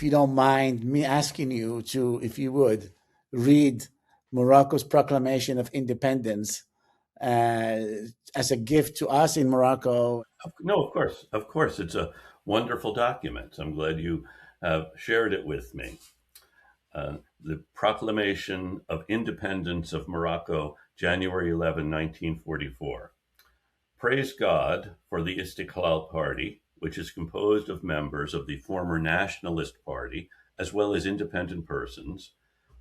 if you don't mind me asking you to, if you would, read Morocco's Proclamation of Independence uh, as a gift to us in Morocco. No, of course, it's a wonderful document. I'm glad you have shared it with me. The Proclamation of Independence of Morocco, January 11, 1944. Praise God for the Istiqlal Party, which is composed of members of the former Nationalist Party as well as independent persons,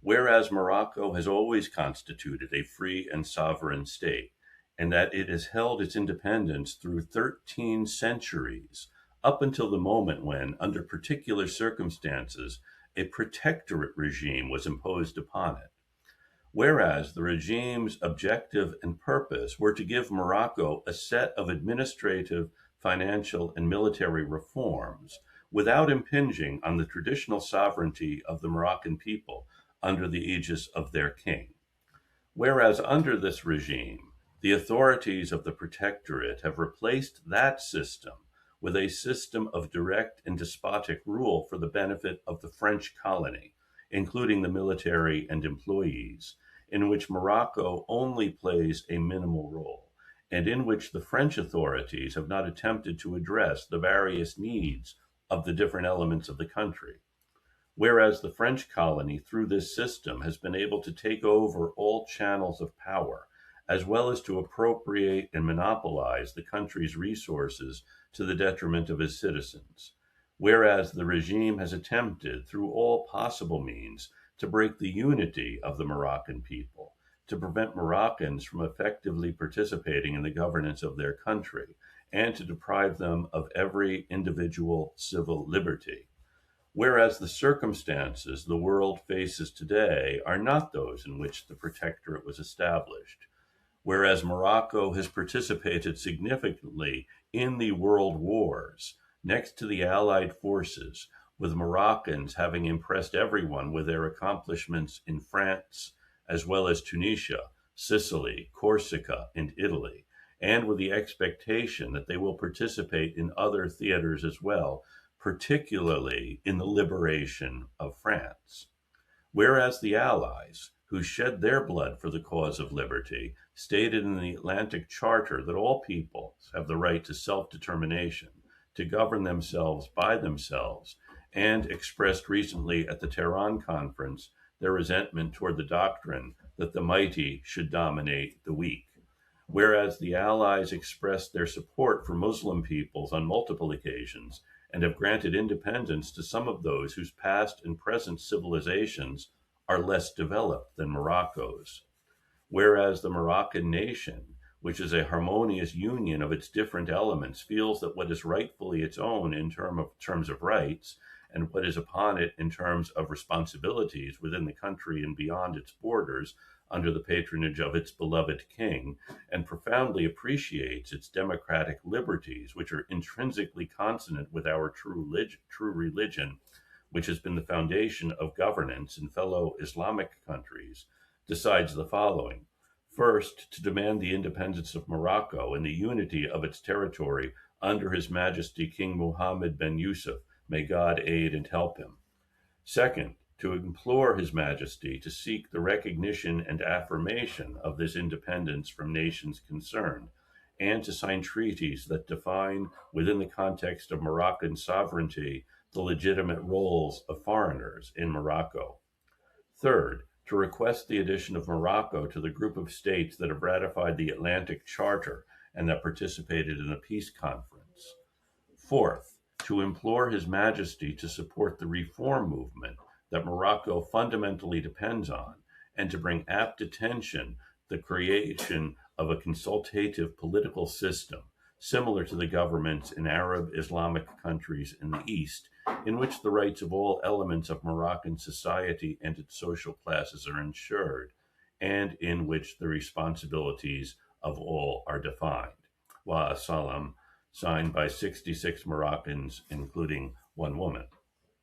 whereas Morocco has always constituted a free and sovereign state, and that it has held its independence through 13 centuries, up until the moment when, under particular circumstances, a protectorate regime was imposed upon it. Whereas the regime's objective and purpose were to give Morocco a set of administrative, financial, and military reforms without impinging on the traditional sovereignty of the Moroccan people under the aegis of their king. Whereas under this regime, the authorities of the protectorate have replaced that system with a system of direct and despotic rule for the benefit of the French colony, including the military and employees, in which Morocco only plays a minimal role, and in which the French authorities have not attempted to address the various needs of the different elements of the country. Whereas the French colony, through this system, has been able to take over all channels of power, as well as to appropriate and monopolize the country's resources to the detriment of its citizens. Whereas the regime has attempted, through all possible means, to break the unity of the Moroccan people, to prevent Moroccans from effectively participating in the governance of their country, and to deprive them of every individual civil liberty. Whereas the circumstances the world faces today are not those in which the protectorate was established. Whereas Morocco has participated significantly in the world wars next to the Allied forces, with Moroccans having impressed everyone with their accomplishments in France, as well as Tunisia, Sicily, Corsica, and Italy, and with the expectation that they will participate in other theaters as well, particularly in the liberation of France. Whereas the Allies, who shed their blood for the cause of liberty, stated in the Atlantic Charter that all peoples have the right to self-determination, to govern themselves by themselves, and expressed recently at the Tehran Conference their resentment toward the doctrine that the mighty should dominate the weak. Whereas the Allies expressed their support for Muslim peoples on multiple occasions and have granted independence to some of those whose past and present civilizations are less developed than Morocco's. Whereas the Moroccan nation, which is a harmonious union of its different elements, feels that what is rightfully its own in terms of rights, and what is upon it in terms of responsibilities within the country and beyond its borders, under the patronage of its beloved king, and profoundly appreciates its democratic liberties, which are intrinsically consonant with our true religion, which has been the foundation of governance in fellow Islamic countries, decides the following. First, to demand the independence of Morocco and the unity of its territory under His Majesty King Mohammed bin Yusuf, may God aid and help him. Second, to implore His Majesty to seek the recognition and affirmation of this independence from nations concerned, and to sign treaties that define, within the context of Moroccan sovereignty, the legitimate roles of foreigners in Morocco. Third, to request the addition of Morocco to the group of states that have ratified the Atlantic Charter and that participated in the peace conference. Fourth, to implore His Majesty to support the reform movement that Morocco fundamentally depends on, and to bring apt attention the creation of a consultative political system similar to the governments in Arab Islamic countries in the East, in which the rights of all elements of Moroccan society and its social classes are ensured, and in which the responsibilities of all are defined. Wa salam, signed by 66 Moroccans, including one woman.